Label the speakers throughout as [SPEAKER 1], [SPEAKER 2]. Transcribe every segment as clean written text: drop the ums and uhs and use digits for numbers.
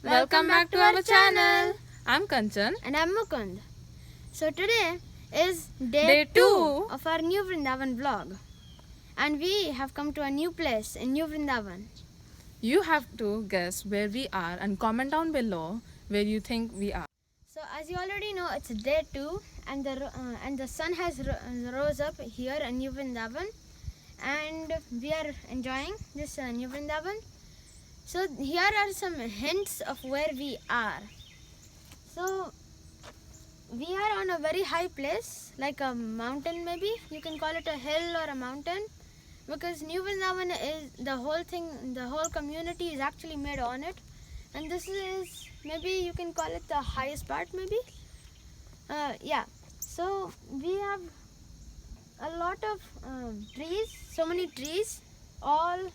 [SPEAKER 1] Welcome back to our channel. I'm Kanchan.
[SPEAKER 2] And I'm Mukund. So today is
[SPEAKER 1] Day 2
[SPEAKER 2] of our New Vrindavan vlog. And we have come to a new place in New Vrindavan.
[SPEAKER 1] You have to guess where we are and comment down below where you think we are.
[SPEAKER 2] So as you already know, it's day 2 and the sun has rose up here in New Vrindavan. And we are enjoying this New Vrindavan. So here are some hints of where we are. So we are on a very high place, like a mountain maybe. You can call it a hill or a mountain, because New Vrindavan is the whole community is actually made on it. And this is, maybe you can call it the highest part maybe. Yeah, so we have a lot of trees, so many trees, all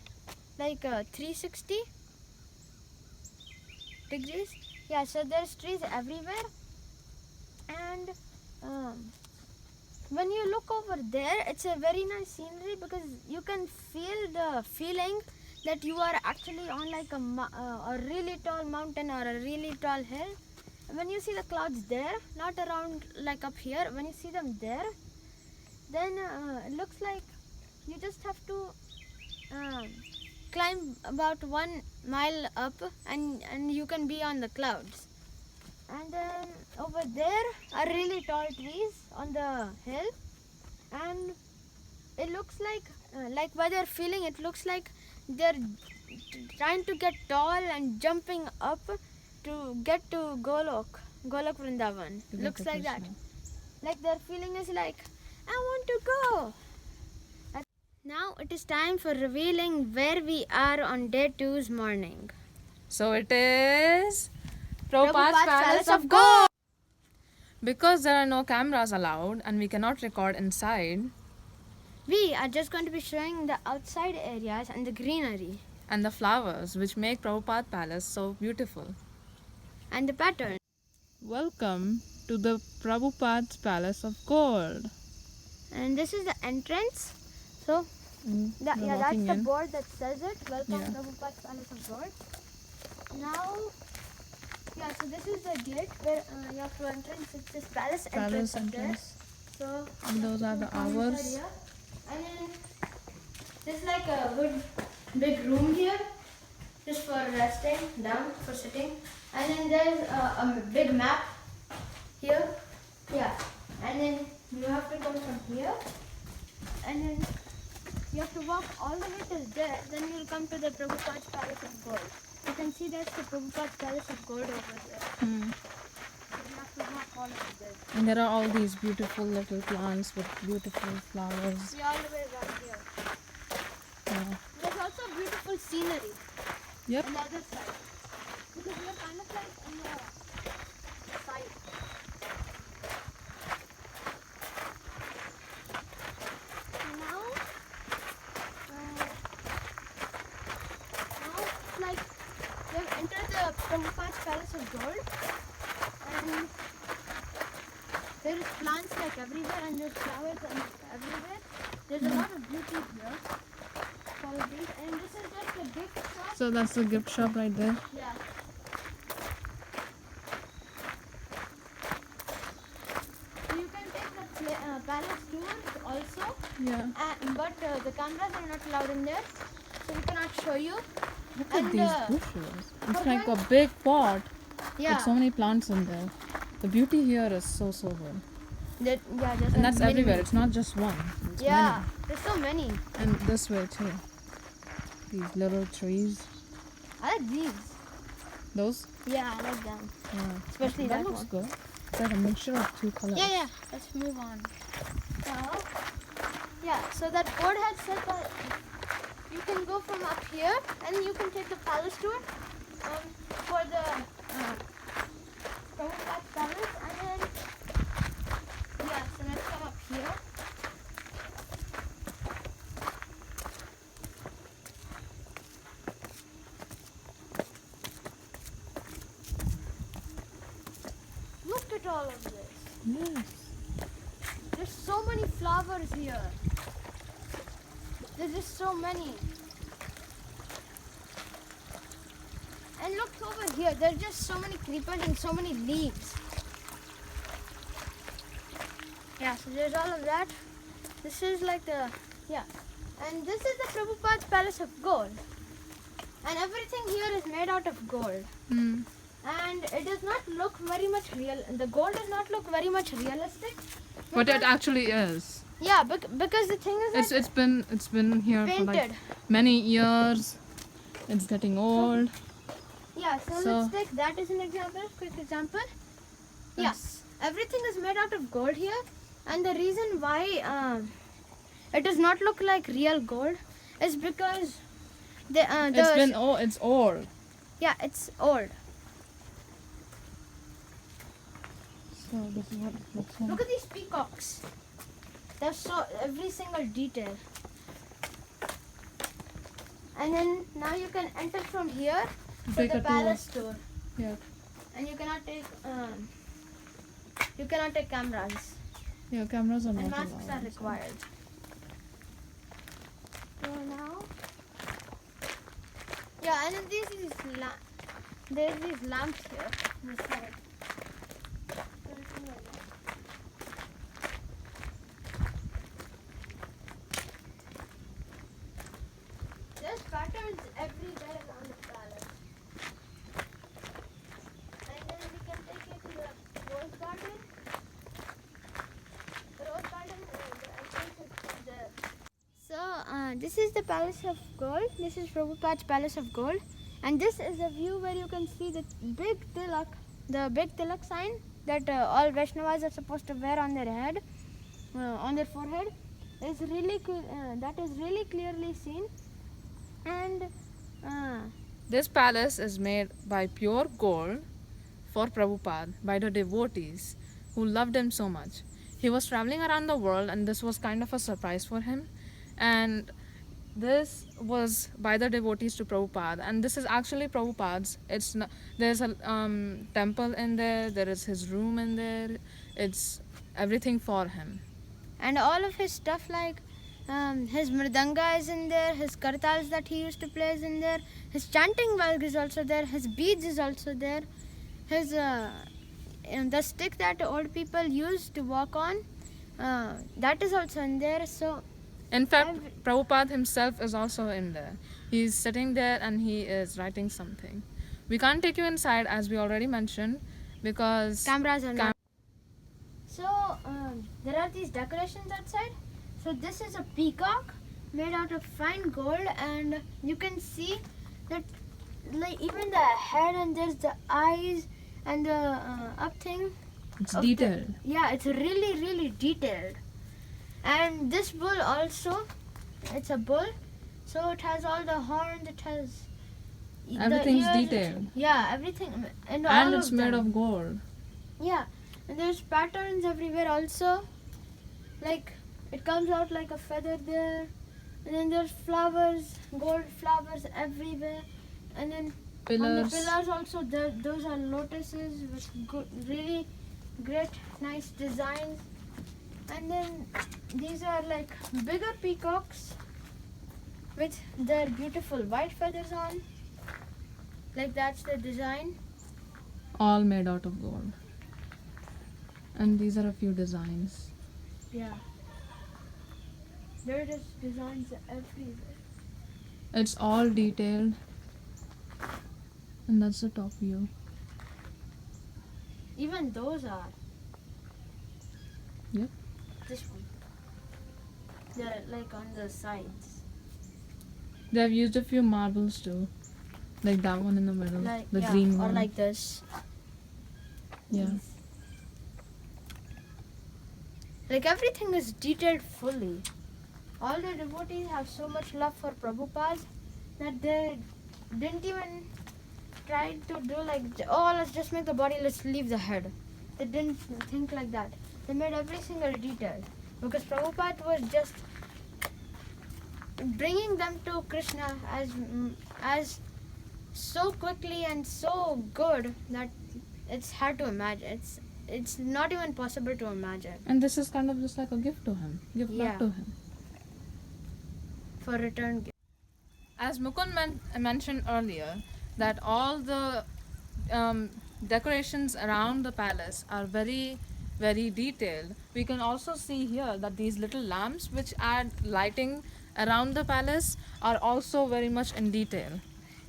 [SPEAKER 2] like 360 degrees. Yeah, so there's trees everywhere. And when you look over there, it's a very nice scenery, because you can feel the feeling that you are actually on like a really tall mountain or a really tall hill. When you see the clouds there, not around like up here, when you see them there, then it looks like you just have to climb about 1 mile up and you can be on the clouds. And then over there are really tall trees on the hill, and it looks like by their feeling, it looks like they're trying to get tall and jumping up to get to Golok Vrindavan. Looks like that. Like their feeling is like, I want to go. Now it is time for revealing where we are on day 2's morning.
[SPEAKER 1] So it is
[SPEAKER 2] Prabhupada's
[SPEAKER 1] Palace of Gold. Because there are no cameras allowed and we cannot record inside,
[SPEAKER 2] We are just going to be showing the outside areas and the greenery
[SPEAKER 1] and the flowers which make Prabhupada Palace so beautiful.
[SPEAKER 2] and the pattern.
[SPEAKER 1] Welcome to the Prabhupada's Palace of Gold.
[SPEAKER 2] And this is the entrance. So that's the board that says it. Welcome Prabhupada's Palace of Gold. Now, so this is the gate where you have to enter. It's this palace entrance up there. So
[SPEAKER 1] And those are the hours.
[SPEAKER 2] And then there's like a good big room here, just for resting down, for sitting. And then there's a big map here. Yeah. And then you have to come from here. And then you have to walk all the way till there. Then you'll come to the Prabhupada's Palace of Gold. You can see that's the Prabhupada's Palace of Gold over there. So you have to walk all over there.
[SPEAKER 1] And there are all these beautiful little plants with beautiful flowers.
[SPEAKER 2] See all the way around here.
[SPEAKER 1] Yeah.
[SPEAKER 2] There's also beautiful scenery
[SPEAKER 1] Yep.
[SPEAKER 2] on the other side. Because we are kind of like on the side. Now it's like we have entered the Prabhupada's Palace of Gold, and there is plants like everywhere, and there's flowers everywhere. There's a lot of beauty here. Qualities. And this is just a gift shop.
[SPEAKER 1] So that's the gift shop right there.
[SPEAKER 2] Yeah. So you can take the palace tour also.
[SPEAKER 1] Yeah.
[SPEAKER 2] But the cameras are not allowed in there, so we cannot show you.
[SPEAKER 1] Look
[SPEAKER 2] And,
[SPEAKER 1] at these bushes. It's
[SPEAKER 2] for
[SPEAKER 1] like a
[SPEAKER 2] going-
[SPEAKER 1] big pot
[SPEAKER 2] Yeah.
[SPEAKER 1] with so many plants in there. The beauty here is so good.
[SPEAKER 2] There's
[SPEAKER 1] And that's
[SPEAKER 2] many.
[SPEAKER 1] everywhere. It's not just one. It's
[SPEAKER 2] Yeah, there's so many.
[SPEAKER 1] many. And this way too. These little trees.
[SPEAKER 2] I like these.
[SPEAKER 1] Those?
[SPEAKER 2] Yeah, I like them.
[SPEAKER 1] Yeah.
[SPEAKER 2] Especially that
[SPEAKER 1] looks
[SPEAKER 2] one.
[SPEAKER 1] good. It's like a mixture of two colors.
[SPEAKER 2] Yeah. Let's move on. So that board had said that you can go from up here and you can take the palace tour for the Prabhupada's Palace, and then so let's come up here. Look at all of this.
[SPEAKER 1] Yes.
[SPEAKER 2] There's so many flowers here. There's just so many. And look, so over here, there's just so many creepers and so many leaves. Yeah, so there's all of that. This is like the, yeah. And this is the Prabhupada's Palace of Gold. And everything here is made out of gold.
[SPEAKER 1] Mm.
[SPEAKER 2] And it does not look very much real. The gold does not look very much realistic.
[SPEAKER 1] But it
[SPEAKER 2] because-
[SPEAKER 1] actually is.
[SPEAKER 2] Yeah, because the thing is that
[SPEAKER 1] It's been here for like
[SPEAKER 2] painted.
[SPEAKER 1] many years. It's getting old.
[SPEAKER 2] Yeah, so
[SPEAKER 1] So-
[SPEAKER 2] let's take that as an example, quick example. Yeah,
[SPEAKER 1] Yes.
[SPEAKER 2] everything is made out of gold here, and the reason why it does not look like real gold is because
[SPEAKER 1] It's old.
[SPEAKER 2] yeah, it's old.
[SPEAKER 1] So this is what it looks like.
[SPEAKER 2] Look at these peacocks. They're so every single detail. And then now you can enter from here to
[SPEAKER 1] Take
[SPEAKER 2] the
[SPEAKER 1] a tour.
[SPEAKER 2] palace tour,
[SPEAKER 1] Yeah.
[SPEAKER 2] and you cannot take cameras.
[SPEAKER 1] Yeah, cameras are
[SPEAKER 2] And
[SPEAKER 1] not
[SPEAKER 2] masks
[SPEAKER 1] allowed.
[SPEAKER 2] are required. So now, yeah, and then there's these lamps here. This side. There's patterns everywhere around the palace. And then we can take it to the rose garden. The rose garden, the entrance is there. So, this is the Palace of Gold. This is Prabhupada's Palace of Gold. And this is a view where you can see the big tilak sign that all Vaishnavas are supposed to wear on their head, on their forehead. That is really clearly seen. And
[SPEAKER 1] This palace is made by pure gold for Prabhupada by the devotees who loved him so much. He was traveling around the world and this was kind of a surprise for him. And this was by the devotees to Prabhupada, and this is actually Prabhupada's. It's not, there's a temple in there, there is his room in there, it's everything for him.
[SPEAKER 2] and all of his stuff like his mridanga is in there, his kartals that he used to play is in there, his chanting valg is also there, his beads is also there, his the stick that old people use to walk on, that is also in there. So
[SPEAKER 1] In fact, Prabhupada himself is also in there. He's sitting there and he is writing something. We can't take you inside as we already mentioned because
[SPEAKER 2] cameras are not. So there are these decorations outside. So this is a peacock made out of fine gold, and you can see that like even the head, and there's the eyes and the up thing.
[SPEAKER 1] it's
[SPEAKER 2] of the-
[SPEAKER 1] detailed.
[SPEAKER 2] Yeah, it's really detailed. And this bull also, it's a bull, so it has all the horns, it has the
[SPEAKER 1] Everything's
[SPEAKER 2] ears,
[SPEAKER 1] detailed.
[SPEAKER 2] yeah, everything, and all
[SPEAKER 1] And it's
[SPEAKER 2] of
[SPEAKER 1] made
[SPEAKER 2] them.
[SPEAKER 1] of gold.
[SPEAKER 2] Yeah, and there's patterns everywhere also. Like it comes out like a feather there, and then there's flowers, gold flowers everywhere, and then on the
[SPEAKER 1] Pillars.
[SPEAKER 2] pillars also those are lotuses with good, really great, nice designs. And then these are like bigger peacocks with their beautiful white feathers on. Like that's the design.
[SPEAKER 1] All made out of gold. And these are a few designs.
[SPEAKER 2] Yeah. There are just designs everywhere.
[SPEAKER 1] It's all detailed. And that's the top view.
[SPEAKER 2] Even those are.
[SPEAKER 1] Yep.
[SPEAKER 2] This one. They're like on the sides.
[SPEAKER 1] They've used a few marbles too. Like that one in the middle.
[SPEAKER 2] Like
[SPEAKER 1] the
[SPEAKER 2] yeah,
[SPEAKER 1] green
[SPEAKER 2] or
[SPEAKER 1] one.
[SPEAKER 2] like this.
[SPEAKER 1] Yeah.
[SPEAKER 2] Like everything is detailed fully. All the devotees have so much love for Prabhupada that they didn't even try to do like, oh, let's just make the body, let's leave the head. They didn't think like that. They made every single detail because Prabhupada was just bringing them to Krishna as so quickly and so good that it's hard to imagine. It's not even possible to imagine.
[SPEAKER 1] And this is kind of just like a gift to him. Gift
[SPEAKER 2] Yeah.
[SPEAKER 1] back to him.
[SPEAKER 2] For return gift.
[SPEAKER 1] As Mukund mentioned earlier, that all the decorations around the palace are very, very detailed. We can also see here that these little lamps which add lighting around the palace are also very much in detail.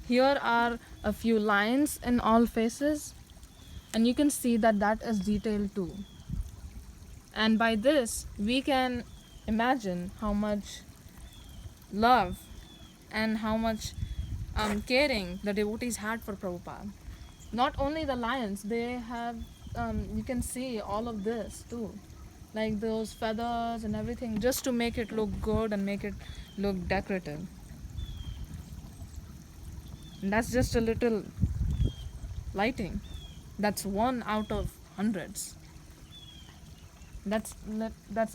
[SPEAKER 1] Here are a few lines in all faces, and you can see that that is detailed too. And by this, we can imagine how much love and how much caring the devotees had for Prabhupada. Not only the lions, they have, you can see all of this too. Like those feathers and everything, just to make it look good and make it look decorative. And that's just a little lighting. That's one out of hundreds. That's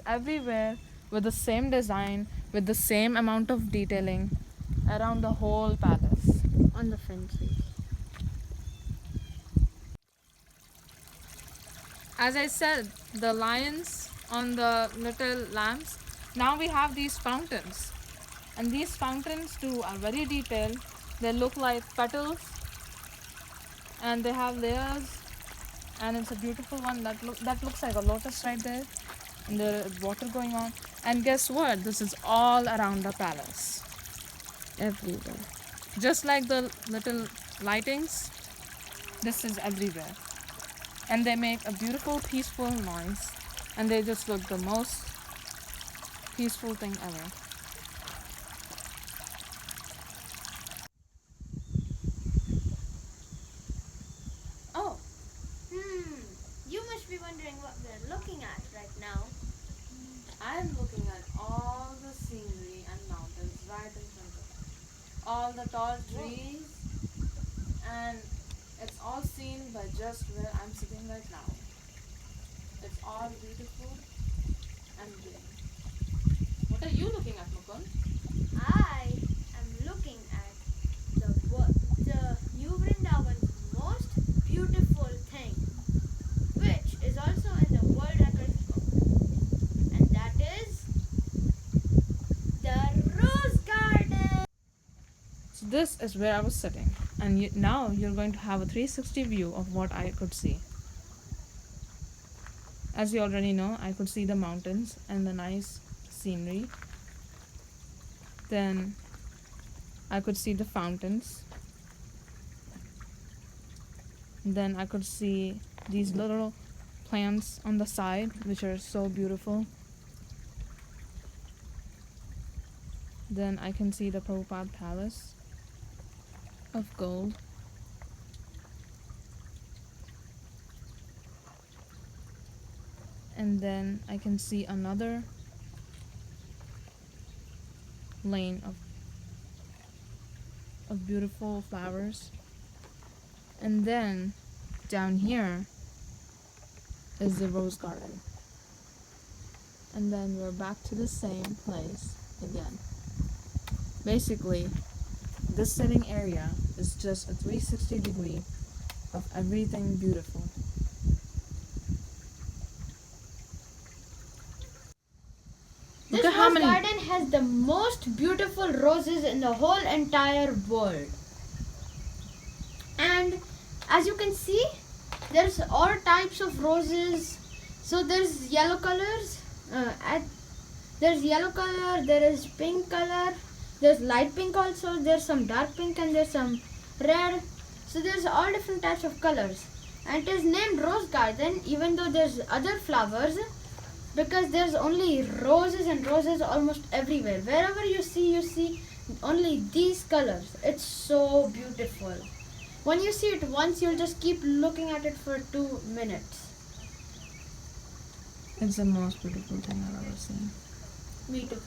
[SPEAKER 1] everywhere with the same design, with the same amount of detailing around the whole palace.
[SPEAKER 2] On the fences.
[SPEAKER 1] As I said, the lions on the little lamps. Now we have these fountains, and these fountains too are very detailed. They look like petals, and they have layers, and it's a beautiful one that looks like a lotus right there, and there is water going on. And guess what? This is all around the palace,
[SPEAKER 2] Everywhere.
[SPEAKER 1] just like the little lightings. This is everywhere, and they make a beautiful, peaceful noise, and they just look the most peaceful thing ever. Oh,
[SPEAKER 2] You must be wondering what we're looking at right now.
[SPEAKER 1] I'm looking at all the scenery and mountains right in front of me. All the tall trees, and it's all seen by just where I'm sitting right now. It's all beautiful and green. What are you looking at, Mukund?
[SPEAKER 2] I am looking at the New Vrindavan's most beautiful thing, which is also in the World Records book, and that is the Rose Garden.
[SPEAKER 1] So this is where I was sitting, and now you're going to have a 360 view of what I could see. As you already know, I could see the mountains and the nice scenery. Then I could see the fountains. Then I could see these little plants on the side, which are so beautiful. Then I can see the Prabhupada Palace of gold. And then I can see another lane of beautiful flowers. And then down here is the rose garden. And then we're back to the same place again. Basically, this sitting area is just a 360 degree of everything beautiful.
[SPEAKER 2] This
[SPEAKER 1] Look at how
[SPEAKER 2] rose
[SPEAKER 1] many.
[SPEAKER 2] garden has the most beautiful roses in the whole entire world. And as you can see, there's all types of roses. So there's yellow colors. There's yellow color. There is pink color. There's light pink also. There's some dark pink and there's some red. So there's all different types of colors. And it is named Rose Garden, even though there's other flowers, because there's only roses and roses almost everywhere. Wherever you see only these colors. It's so beautiful. When you see it once, you'll just keep looking at it for 2 minutes.
[SPEAKER 1] It's the most beautiful thing I've ever seen.
[SPEAKER 2] Me too.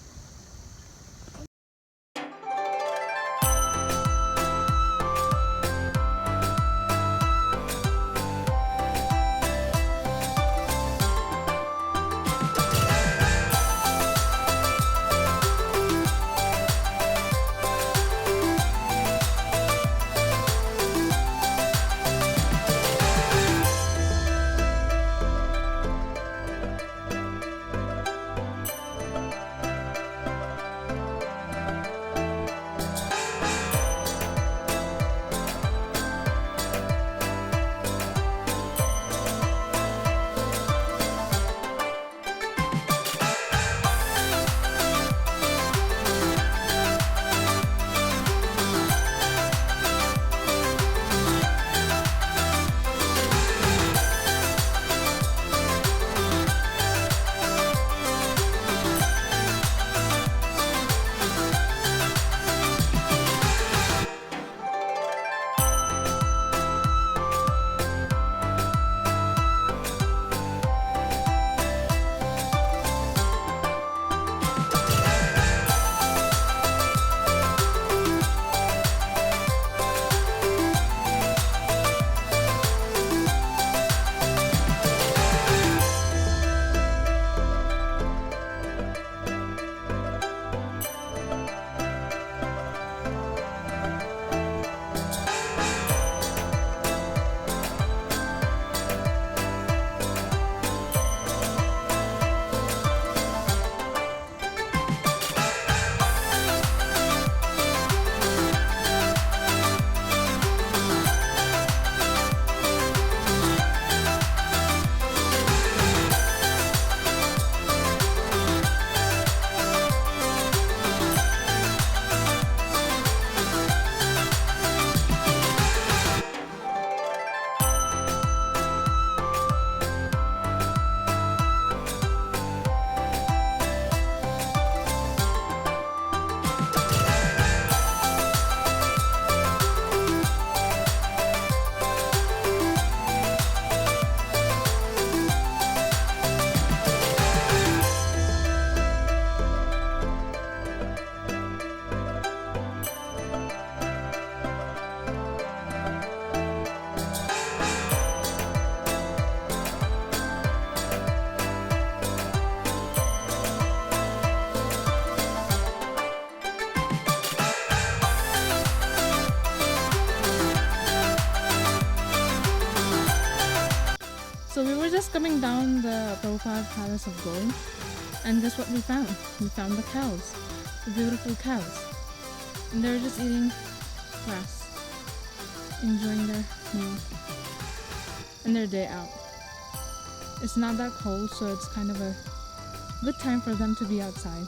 [SPEAKER 1] just coming down the Prabhupada Palace of Gold, and guess what we found? We found the cows, the beautiful cows. And they're just eating grass, enjoying their meal and their day out. It's not that cold, so it's kind of a good time for them to be outside.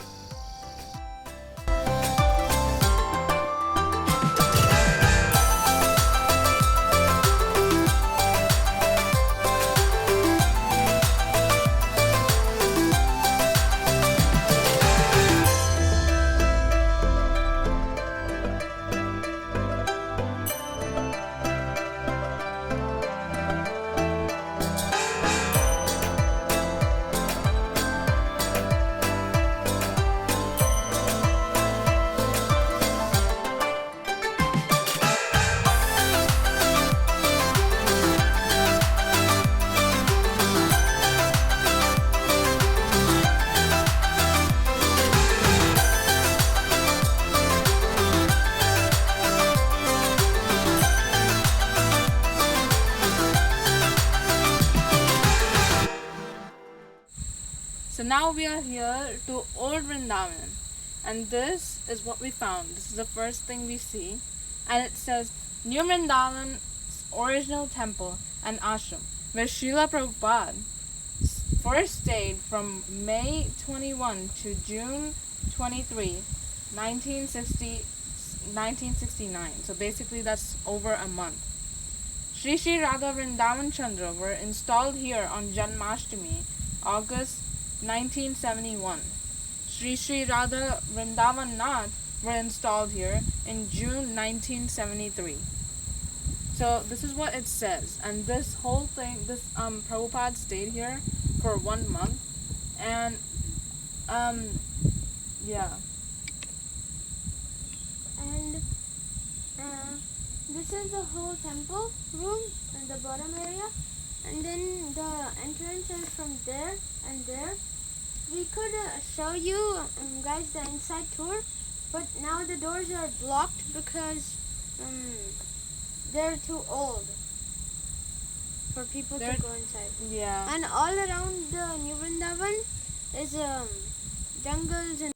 [SPEAKER 1] So now we are here to Old Vrindavan, and this is what we found. This is the first thing we see, and it says New Vrindavan's original temple and ashram, where Srila Prabhupada first stayed from May 21 to June 23, 1969. So basically that's over a month. Sri Sri Radha Vrindavan Chandra were installed here on Janmashtami, August 1971. Sri Sri Radha Vrindavan Nath were installed here in June 1973. So this is what it says, and this whole thing, Prabhupada stayed here for 1 month, and yeah.
[SPEAKER 2] And this is the whole temple room in the bottom area, and then the entrance is from there and there. We could show you guys the inside tour, but now the doors are blocked because they're too old for people to go inside.
[SPEAKER 1] Yeah.
[SPEAKER 2] And all around the New Vrindavan is jungles and